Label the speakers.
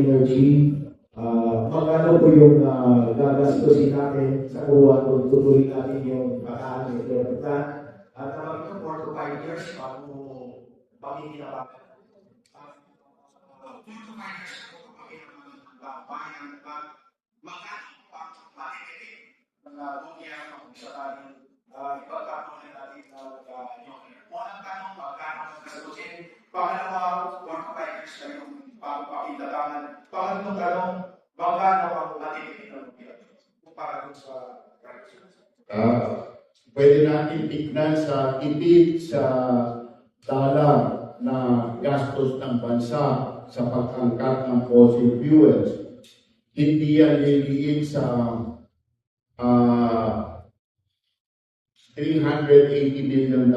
Speaker 1: energy, magkano po yung gagastusin natin sa kuha kung tutuloy natin yung pagkakaan ng Electric. At naman ito, 4 to 5 years bago pamiminapakan. 4 to 5 years bago pamiminapakan bayan at magkano ang matitipid ng gobyerno kung sakaling ipagkakaroon natin yung unang tanong, magkano ang gastusin. Pangalawa, 4 to 5 years na yung pagpapakilatangan. Pangatlong tanong, magkano ang matitipid ng gobyerno para dun sa
Speaker 2: pwede natin tignan sa tipid sa dollar na gastos ng bansa sa pag-angkat ng fossil fuels. Hindi yan liliit sa $380 million.